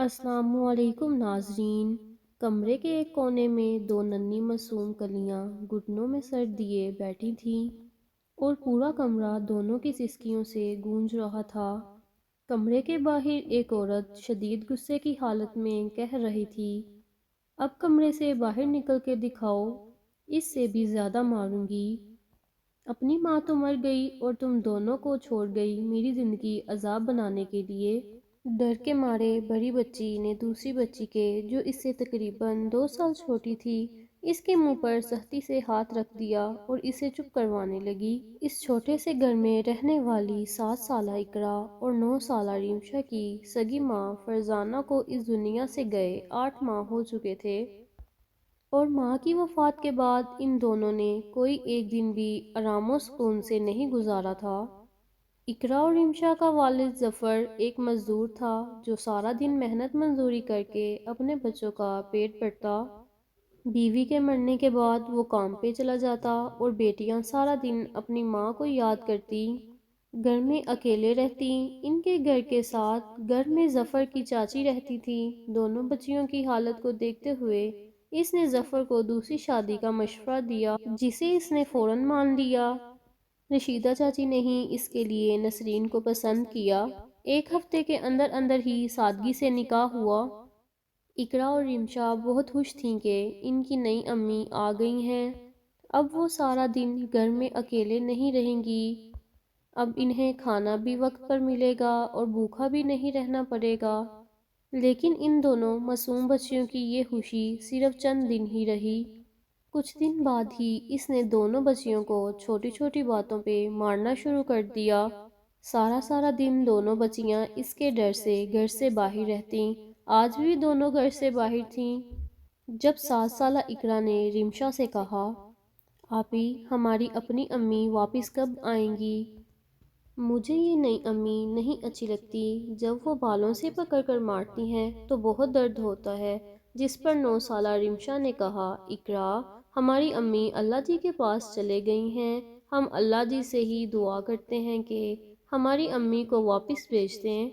السلام علیکم ناظرین۔ کمرے کے ایک کونے میں دو ننھی معصوم کلیاں گھٹنوں میں سر دیے بیٹھی تھیں اور پورا کمرہ دونوں کی سسکیوں سے گونج رہا تھا۔ کمرے کے باہر ایک عورت شدید غصے کی حالت میں کہہ رہی تھی، اب کمرے سے باہر نکل کے دکھاؤ، اس سے بھی زیادہ ماروں گی۔ اپنی ماں تو مر گئی اور تم دونوں کو چھوڑ گئی میری زندگی عذاب بنانے کے لیے۔ ڈر کے مارے بڑی بچی نے دوسری بچی کے، جو اس سے تقریباً 2 سال چھوٹی تھی، اس کے منہ پر سختی سے ہاتھ رکھ دیا اور اسے چپ کروانے لگی۔ اس چھوٹے سے گھر میں رہنے والی 7 سالہ اقرا اور 9 سالہ ریمشا کی سگی ماں فرزانہ کو اس دنیا سے گئے 8 ماہ ہو چکے تھے، اور ماں کی وفات کے بعد ان دونوں نے کوئی ایک دن بھی آرام و سکون سے نہیں گزارا تھا۔ اقرا اور ریمشا کا والد ظفر ایک مزدور تھا جو سارا دن محنت مزدوری کر کے اپنے بچوں کا پیٹ بھرتا۔ بیوی کے مرنے کے بعد وہ کام پہ چلا جاتا اور بیٹیاں سارا دن اپنی ماں کو یاد کرتی، گھر میں اکیلے رہتی۔ ان کے گھر کے ساتھ گھر میں ظفر کی چاچی رہتی تھی۔ دونوں بچیوں کی حالت کو دیکھتے ہوئے اس نے ظفر کو دوسری شادی کا مشورہ دیا، جسے اس نے فوراً مان لیا۔ رشیدہ چاچی نے ہی اس کے لیے نسرین کو پسند کیا۔ ایک ہفتے کے اندر اندر ہی سادگی سے نکاح ہوا۔ اقرا اور ریمشا بہت خوش تھیں کہ ان کی نئی امی آ گئی ہیں۔ اب وہ سارا دن گھر میں اکیلے نہیں رہیں گی۔ اب انہیں کھانا بھی وقت پر ملے گا اور بھوکا بھی نہیں رہنا پڑے گا۔ لیکن ان دونوں معصوم بچیوں کی یہ خوشی صرف چند دن ہی رہی۔ کچھ دن بعد ہی اس نے دونوں بچیوں کو چھوٹی چھوٹی باتوں پہ مارنا شروع کر دیا۔ سارا دن دونوں بچیاں اس کے ڈر سے گھر سے باہر رہتیں۔ آج بھی دونوں گھر سے باہر تھیں۔ جب 7 سالہ اقرا نے ریمشا سے کہا، آپی ہماری اپنی امی واپس کب آئیں گی؟ مجھے یہ نئی امی نہیں اچھی لگتی، جب وہ بالوں سے پکڑ کر مارتی ہیں تو بہت درد ہوتا ہے۔ جس پر 9 سالہ ریمشا نے کہا، اقرا ہماری امی اللہ جی کے پاس چلے گئی ہیں، ہم اللہ جی سے ہی دعا کرتے ہیں کہ ہماری امی کو واپس بھیج دیں۔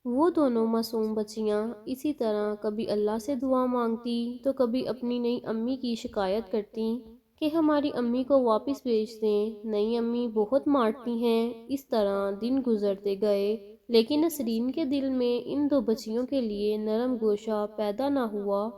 وہ دونوں معصوم بچیاں اسی طرح کبھی اللہ سے دعا مانگتی تو کبھی اپنی نئی امی کی شکایت کرتی کہ ہماری امی کو واپس بھیج دیں، نئی امی بہت مارتی ہیں۔ اس طرح دن گزرتے گئے، لیکن نسرین کے دل میں ان دو بچیوں کے لیے نرم گوشہ پیدا نہ ہوا۔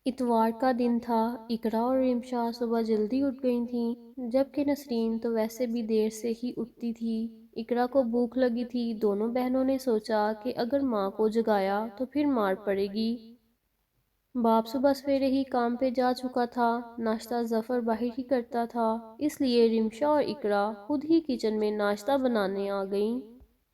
اتوار کا دن تھا۔ اقرا اور ریمشا صبح جلدی اٹھ گئی تھیں، جبکہ نسرین تو ویسے بھی دیر سے ہی اٹھتی تھی۔ اقرا کو بھوک لگی تھی۔ دونوں بہنوں نے سوچا کہ اگر ماں کو جگایا تو پھر مار پڑے گی۔ باپ صبح سویرے ہی کام پہ جا چکا تھا، ناشتہ ظفر باہر ہی کرتا تھا، اس لیے ریمشا اور اقرا خود ہی کچن میں ناشتہ بنانے آ گئیں۔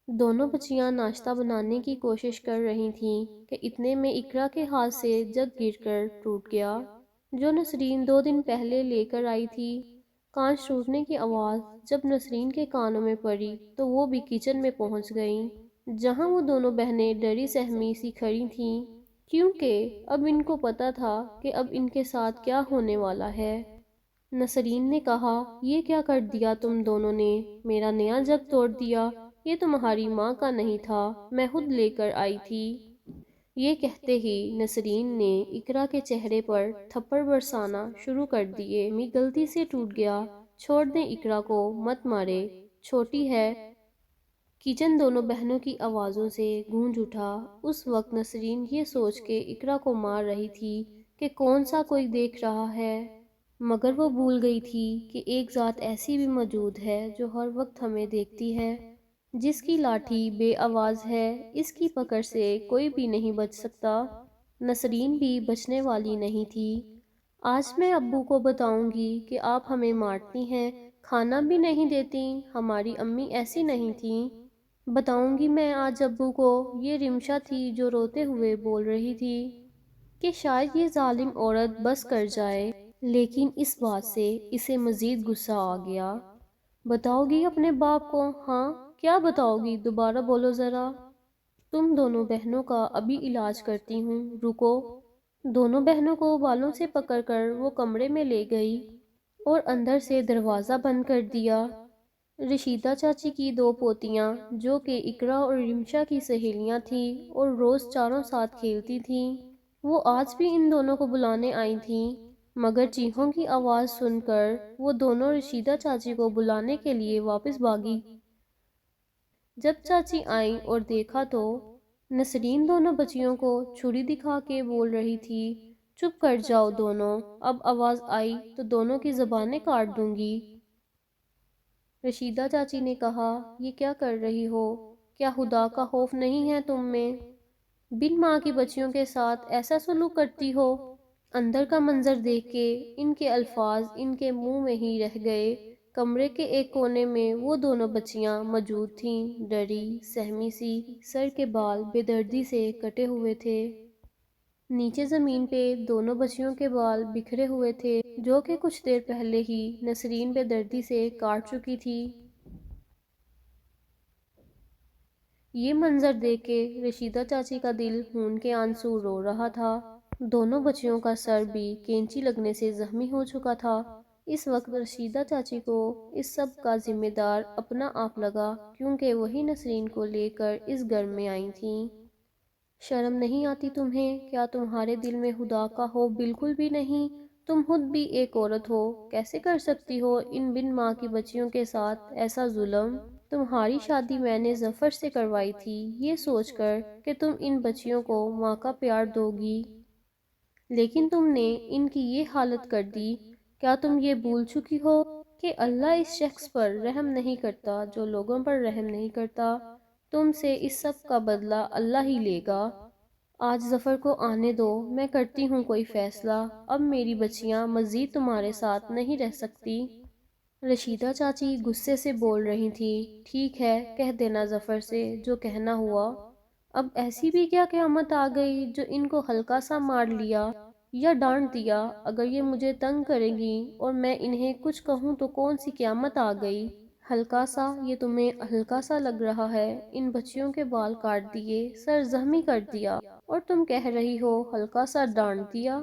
دونوں بچیاں ناشتہ بنانے کی کوشش کر رہی تھیں کہ اتنے میں اقرا کے ہاتھ سے جگ گر کر ٹوٹ گیا، جو نسرین 2 دن پہلے لے کر آئی تھی۔ کانچ ٹوٹنے کی آواز جب نسرین کے کانوں میں پڑی تو وہ بھی کچن میں پہنچ گئیں، جہاں وہ دونوں بہنیں ڈری سہمی سی کھڑی تھیں، کیونکہ اب ان کو پتہ تھا کہ اب ان کے ساتھ کیا ہونے والا ہے۔ نسرین نے کہا، یہ کیا کر دیا تم دونوں نے؟ میرا نیا جگ توڑ دیا، یہ تمہاری ماں کا نہیں تھا، میں خود لے کر آئی تھی۔ یہ کہتے ہی نسرین نے اقرا کے چہرے پر تھپڑ برسانا شروع کر دیے۔ می غلطی سے ٹوٹ گیا، چھوڑ دیں اقرا کو، مت مارے، چھوٹی ہے۔ کچن دونوں بہنوں کی آوازوں سے گونج اٹھا۔ اس وقت نسرین یہ سوچ کے اقرا کو مار رہی تھی کہ کون سا کوئی دیکھ رہا ہے، مگر وہ بھول گئی تھی کہ ایک ذات ایسی بھی موجود ہے جو ہر وقت ہمیں دیکھتی ہے، جس کی لاٹھی بے آواز ہے، اس کی پکڑ سے کوئی بھی نہیں بچ سکتا۔ نسرین بھی بچنے والی نہیں تھی۔ آج میں ابو کو بتاؤں گی کہ آپ ہمیں مارتی ہیں، کھانا بھی نہیں دیتی، ہماری امی ایسی نہیں تھیں۔ بتاؤں گی میں آج ابو کو۔ یہ ریمشا تھی جو روتے ہوئے بول رہی تھی کہ شاید یہ ظالم عورت بس کر جائے، لیکن اس بات سے اسے مزید غصہ آ گیا۔ بتاؤ گی اپنے باپ کو؟ ہاں کیا بتاؤ گی؟ دوبارہ بولو ذرا۔ تم دونوں بہنوں کا ابھی علاج کرتی ہوں، رکو۔ دونوں بہنوں کو بالوں سے پکڑ کر وہ کمرے میں لے گئی اور اندر سے دروازہ بند کر دیا۔ رشیدہ چاچی کی دو پوتیاں جو کہ اقرا اور رمشا کی سہیلیاں تھیں اور روز چاروں ساتھ کھیلتی تھیں، وہ آج بھی ان دونوں کو بلانے آئی تھیں، مگر چیخوں کی آواز سن کر وہ دونوں رشیدہ چاچی کو بلانے کے لیے واپس بھاگی۔ جب چاچی آئیں اور دیکھا تو نسرین دونوں بچیوں کو چھری دکھا کے بول رہی تھی، چپ کر جاؤ دونوں، اب آواز آئی تو دونوں کی زبانیں کاٹ دوں گی۔ رشیدہ چاچی نے کہا، یہ کیا کر رہی ہو؟ کیا خدا کا خوف نہیں ہے تم میں؟ بن ماں کی بچیوں کے ساتھ ایسا سلوک کرتی ہو؟ اندر کا منظر دیکھ کے ان کے الفاظ ان کے منہ میں ہی رہ گئے۔ کمرے کے ایک کونے میں وہ دونوں بچیاں موجود تھیں، ڈری سہمی سی، سر کے بال بے دردی سے کٹے ہوئے تھے۔ نیچے زمین پہ دونوں بچیوں کے بال بکھرے ہوئے تھے جو کہ کچھ دیر پہلے ہی نسرین بے دردی سے کاٹ چکی تھی۔ یہ منظر دیکھ کے رشیدہ چاچی کا دل خون کے آنسو رو رہا تھا۔ دونوں بچیوں کا سر بھی کینچی لگنے سے زخمی ہو چکا تھا۔ اس وقت رشیدہ چاچی کو اس سب کا ذمہ دار اپنا آپ لگا، کیونکہ وہی نسرین کو لے کر اس گھر میں آئی تھیں۔ شرم نہیں آتی تمہیں؟ کیا تمہارے دل میں خدا کا خوف بالکل بھی نہیں؟ تم خود بھی ایک عورت ہو، کیسے کر سکتی ہو ان بن ماں کی بچیوں کے ساتھ ایسا ظلم؟ تمہاری شادی میں نے ظفر سے کروائی تھی، یہ سوچ کر کہ تم ان بچیوں کو ماں کا پیار دو گی، لیکن تم نے ان کی یہ حالت کر دی۔ کیا تم یہ بھول چکی ہو کہ اللہ اس شخص پر رحم نہیں کرتا جو لوگوں پر رحم نہیں کرتا؟ تم سے اس سب کا بدلہ اللہ ہی لے گا۔ آج ظفر کو آنے دو، میں کرتی ہوں کوئی فیصلہ، اب میری بچیاں مزید تمہارے ساتھ نہیں رہ سکتی۔ رشیدہ چاچی غصے سے بول رہی تھی، ٹھیک ہے، کہہ دینا ظفر سے جو کہنا ہوا۔ اب ایسی بھی کیا قیامت آ گئی جو ان کو ہلکا سا مار لیا یا ڈانٹ دیا؟ اگر یہ مجھے تنگ کریں گی اور میں انہیں کچھ کہوں تو کون سی قیامت آ گئی؟ ہلکا سا، یہ تمہیں ہلکا سا لگ رہا ہے؟ ان بچیوں کے بال کاٹ دیے، سر زخمی کر دیا، اور تم کہہ رہی ہو ہلکا سا ڈانٹ دیا؟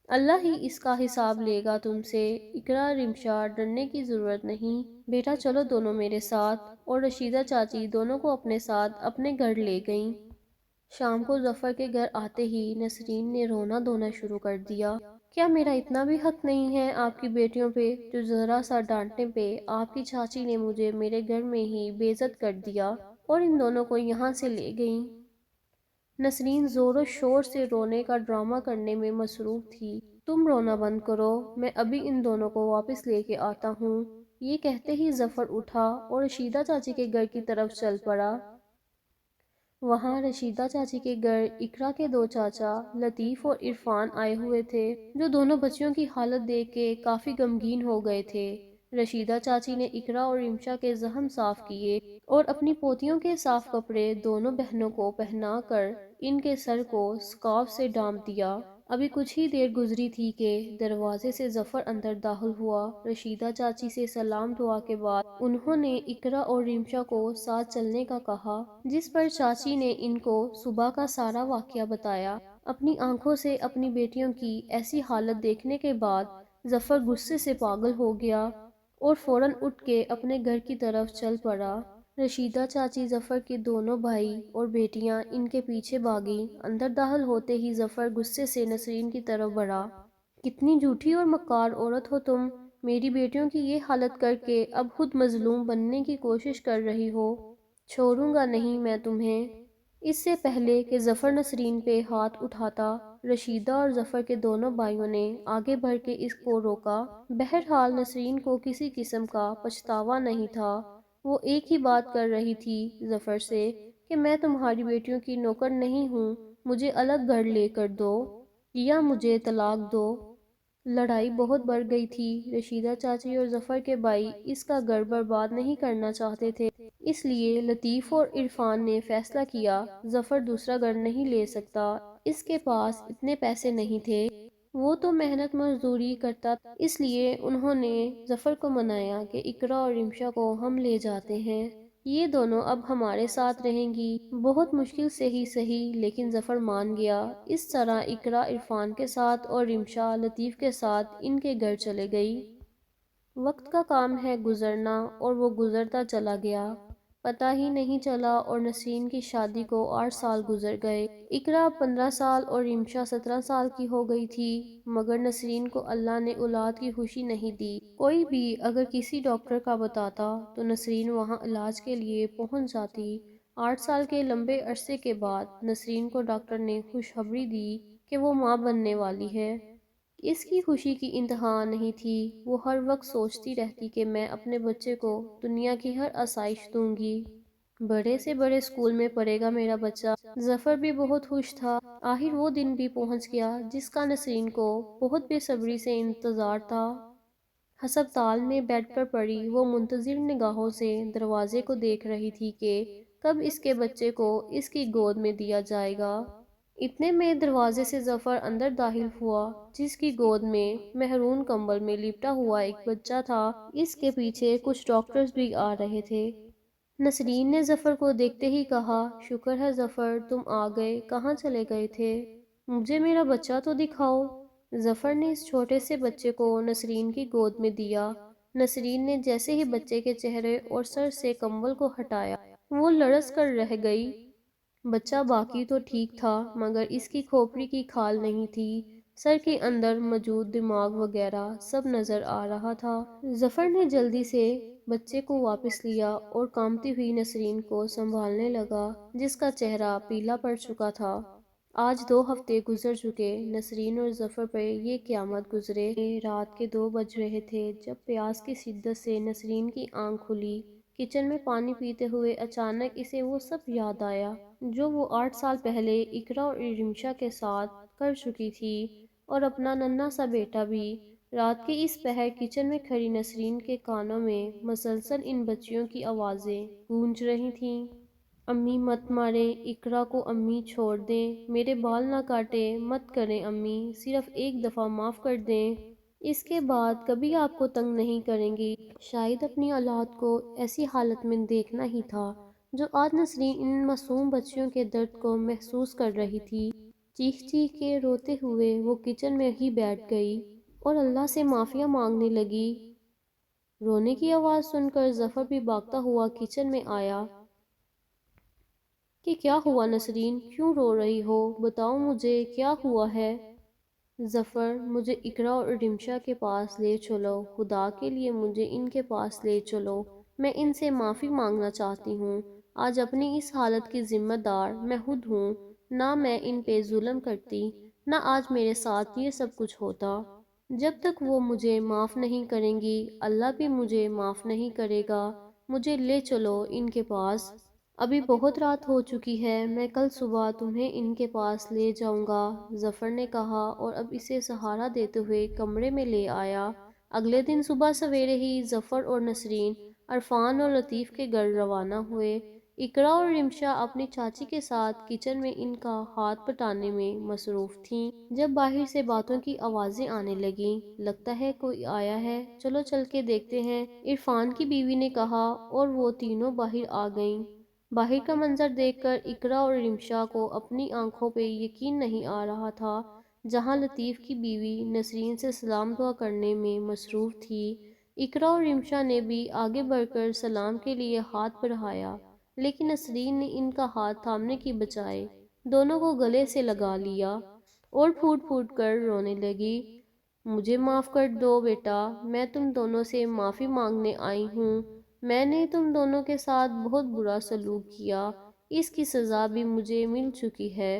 اللہ ہی اس کا حساب لے گا تم سے۔ اقرا، رمشا، ڈرنے کی ضرورت نہیں، بیٹا چلو دونوں میرے ساتھ۔ اور رشیدہ چاچی دونوں کو اپنے ساتھ اپنے گھر لے گئیں۔ شام کو ظفر کے گھر آتے ہی نسرین نے رونا دھونا شروع کر دیا۔ کیا میرا اتنا بھی حق نہیں ہے آپ کی بیٹیوں پہ، جو ذرا سا ڈانٹنے پہ آپ کی چاچی نے مجھے میرے گھر میں ہی بے عزت کر دیا اور ان دونوں کو یہاں سے لے گئیں؟ نسرین زور و شور سے رونے کا ڈرامہ کرنے میں مصروف تھی۔ تم رونا بند کرو، میں ابھی ان دونوں کو واپس لے کے آتا ہوں۔ یہ کہتے ہی ظفر اٹھا اور رشیدہ چاچی کے گھر کی طرف چل پڑا۔ وہاں رشیدہ چاچی کے گھر اقرا کے دو چاچا لطیف اور عرفان آئے ہوئے تھے، جو دونوں بچیوں کی حالت دیکھ کے کافی غمگین ہو گئے تھے۔ رشیدہ چاچی نے اقرا اور رمشا کے زخم صاف کیے اور اپنی پوتیوں کے صاف کپڑے دونوں بہنوں کو پہنا کر ان کے سر کو سکارف سے ڈھانپ دیا۔ ابھی کچھ ہی دیر گزری تھی کہ دروازے سے ظفر اندر داخل ہوا۔ رشیدہ چاچی سے سلام دعا کے بعد انہوں نے اقرا اور رمشا کو ساتھ چلنے کا کہا، جس پر چاچی نے ان کو صبح کا سارا واقعہ بتایا۔ اپنی آنکھوں سے اپنی بیٹیوں کی ایسی حالت دیکھنے کے بعد ظفر غصے سے پاگل ہو گیا اور فوراً اٹھ کے اپنے گھر کی طرف چل پڑا۔ رشیدہ چاچی، ظفر کے دونوں بھائی اور بیٹیاں ان کے پیچھے بھاگیں۔ اندر داخل ہوتے ہی ظفر غصے سے نسرین کی طرف بڑھا۔ کتنی جھوٹی اور مکار عورت ہو تم! میری بیٹیوں کی یہ حالت کر کے اب خود مظلوم بننے کی کوشش کر رہی ہو۔ چھوڑوں گا نہیں میں تمہیں۔ اس سے پہلے کہ ظفر نسرین پہ ہاتھ اٹھاتا، رشیدہ اور ظفر کے دونوں بھائیوں نے آگے بڑھ کے اس کو روکا۔ بہرحال نسرین کو کسی قسم کا پچھتاوا نہیں تھا۔ وہ ایک ہی بات کر رہی تھی ظفر سے کہ میں تمہاری بیٹیوں کی نوکر نہیں ہوں، مجھے الگ گھر لے کر دو یا مجھے طلاق دو۔ لڑائی بہت بڑھ گئی تھی۔ رشیدہ چاچی اور ظفر کے بھائی اس کا گھر برباد نہیں کرنا چاہتے تھے، اس لیے لطیف اور عرفان نے فیصلہ کیا ظفر دوسرا گھر نہیں لے سکتا، اس کے پاس اتنے پیسے نہیں تھے، وہ تو محنت مزدوری کرتا تھا۔ اس لیے انہوں نے ظفر کو منایا کہ اقرا اور رمشا کو ہم لے جاتے ہیں، یہ دونوں اب ہمارے ساتھ رہیں گی۔ بہت مشکل سے ہی صحیح، لیکن ظفر مان گیا۔ اس طرح اقرا عرفان کے ساتھ اور رمشا لطیف کے ساتھ ان کے گھر چلے گئی۔ وقت کا کام ہے گزرنا اور وہ گزرتا چلا گیا، پتہ ہی نہیں چلا اور نسرین کی شادی کو 8 سال گزر گئے۔ اقرا 15 سال اور رمشا 17 سال کی ہو گئی تھی، مگر نسرین کو اللہ نے اولاد کی خوشی نہیں دی۔ کوئی بھی اگر کسی ڈاکٹر کا بتاتا تو نسرین وہاں علاج کے لیے پہنچ جاتی۔ 8 سال کے لمبے عرصے کے بعد نسرین کو ڈاکٹر نے خوشخبری دی کہ وہ ماں بننے والی ہے۔ اس کی خوشی کی انتہا نہیں تھی، وہ ہر وقت سوچتی رہتی کہ میں اپنے بچے کو دنیا کی ہر آسائش دوں گی، بڑے سے بڑے اسکول میں پڑھے گا میرا بچہ۔ ظفر بھی بہت خوش تھا، آخر وہ دن بھی پہنچ گیا جس کا نسرین کو بہت بے صبری سے انتظار تھا۔ ہسپتال میں بیڈ پر پڑی وہ منتظر نگاہوں سے دروازے کو دیکھ رہی تھی کہ کب اس کے بچے کو اس کی گود میں دیا جائے گا۔ اتنے میں دروازے سے ظفر اندر داخل ہوا، جس کی گود میں مہرون کمبل میں لپٹا ہوا ایک بچہ تھا۔ اس کے پیچھے کچھ ڈاکٹرز بھی آ رہے تھے۔ نسرین نے ظفر کو دیکھتے ہی کہا، شکر ہے ظفر تم آ گئے، کہاں چلے گئے تھے؟ مجھے میرا بچہ تو دکھاؤ۔ ظفر نے اس چھوٹے سے بچے کو نسرین کی گود میں دیا۔ نسرین نے جیسے ہی بچے کے چہرے اور سر سے کمبل کو ہٹایا، وہ لرز کر رہ گئی۔ بچہ باقی تو ٹھیک تھا، مگر اس کی کھوپڑی کی کھال نہیں تھی، سر کے اندر موجود دماغ وغیرہ سب نظر آ رہا تھا۔ ظفر نے جلدی سے بچے کو واپس لیا اور کانپتی ہوئی نسرین کو سنبھالنے لگا، جس کا چہرہ پیلا پڑ چکا تھا۔ آج 2 ہفتے گزر چکے، نسرین اور ظفر پر یہ قیامت گزرے۔ رات کے 2 بج رہے تھے جب پیاس کی شدت سے نسرین کی آنکھ کھلی۔ کچن میں پانی پیتے ہوئے اچانک اسے وہ سب یاد آیا جو وہ 8 سال پہلے اقرا اور رمشا کے ساتھ کر چکی تھی، اور اپنا ننھا سا بیٹا بھی۔ رات کے اس پہر کچن میں کھڑی نسرین کے کانوں میں مسلسل ان بچیوں کی آوازیں گونج رہی تھیں۔ امی مت ماریں اقرا کو، امی چھوڑ دیں، میرے بال نہ کاٹیں، مت کریں امی، صرف ایک دفعہ معاف کر دیں، اس کے بعد کبھی آپ کو تنگ نہیں کریں گی۔ شاید اپنی اولاد کو ایسی حالت میں دیکھنا ہی تھا جو آج نسرین ان معصوم بچیوں کے درد کو محسوس کر رہی تھی۔ چیخ چیخ کے روتے ہوئے وہ کچن میں ہی بیٹھ گئی اور اللہ سے معافیاں مانگنے لگی۔ رونے کی آواز سن کر ظفر بھی بھاگتا ہوا کچن میں آیا کہ کیا ہوا نسرین، کیوں رو رہی ہو، بتاؤ مجھے کیا ہوا ہے؟ ظفر، مجھے اقرا اور رمشا کے پاس لے چلو، خدا کے لیے مجھے ان کے پاس لے چلو، میں ان سے معافی مانگنا چاہتی ہوں۔ آج اپنی اس حالت کی ذمہ دار میں خود ہوں، نہ میں ان پہ ظلم کرتی، نہ آج میرے ساتھ یہ سب کچھ ہوتا۔ جب تک وہ مجھے معاف نہیں کریں گی، اللہ بھی مجھے معاف نہیں کرے گا۔ مجھے لے چلو ان کے پاس۔ ابھی بہت رات ہو چکی ہے، میں کل صبح تمہیں ان کے پاس لے جاؤں گا، ظفر نے کہا اور اب اسے سہارا دیتے ہوئے کمرے میں لے آیا۔ اگلے دن صبح سویرے ہی ظفر اور نسرین عرفان اور لطیف کے گھر روانہ ہوئے۔ اقرا اور رمشا اپنی چاچی کے ساتھ کچن میں ان کا ہاتھ بٹانے میں مصروف تھیں، جب باہر سے باتوں کی آوازیں آنے لگیں۔ لگتا ہے کوئی آیا ہے، چلو چل کے دیکھتے ہیں، عرفان کی بیوی نے کہا، اور وہ تینوں باہر آ گئیں۔ باہر کا منظر دیکھ کر اقرا اور رمشا کو اپنی آنکھوں پہ یقین نہیں آ رہا تھا۔ جہاں لطیف کی بیوی نسرین سے سلام دعا کرنے میں مصروف تھی، اقرا اور رمشا نے بھی آگے بڑھ کر سلام کے لیے ہاتھ بڑھایا، لیکن نسرین نے ان کا ہاتھ تھامنے کی بجائے دونوں کو گلے سے لگا لیا اور پھوٹ پھوٹ کر رونے لگی۔ مجھے معاف کر دو بیٹا، میں تم دونوں سے معافی مانگنے آئی ہوں، میں نے تم دونوں کے ساتھ بہت برا سلوک کیا، اس کی سزا بھی مجھے مل چکی ہے،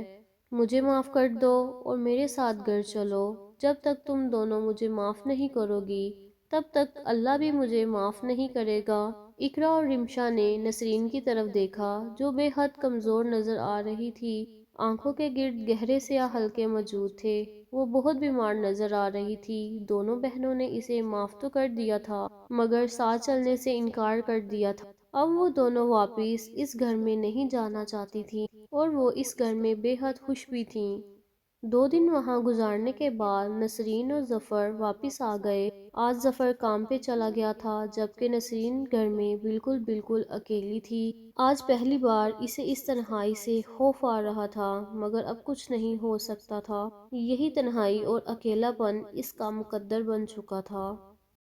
مجھے معاف کر دو اور میرے ساتھ گھر چلو۔ جب تک تم دونوں مجھے معاف نہیں کرو گی، تب تک اللہ بھی مجھے معاف نہیں کرے گا۔ اقرا اور رمشا نے نسرین کی طرف دیکھا جو بے حد کمزور نظر آ رہی تھی، آنکھوں کے گرد گہرے سیاہ حلقے موجود تھے، وہ بہت بیمار نظر آ رہی تھی۔ دونوں بہنوں نے اسے معاف تو کر دیا تھا، مگر ساتھ چلنے سے انکار کر دیا تھا۔ اب وہ دونوں واپس اس گھر میں نہیں جانا چاہتی تھیں اور وہ اس گھر میں بے حد خوش بھی تھیں۔ 2 دن وہاں گزارنے کے بعد نسرین اور ظفر واپس آ گئے۔ آج ظفر کام پہ چلا گیا تھا، جبکہ نسرین گھر میں بالکل اکیلی تھی۔ آج پہلی بار اسے اس تنہائی سے خوف آ رہا تھا، مگر اب کچھ نہیں ہو سکتا تھا، یہی تنہائی اور اکیلا پن اس کا مقدر بن چکا تھا۔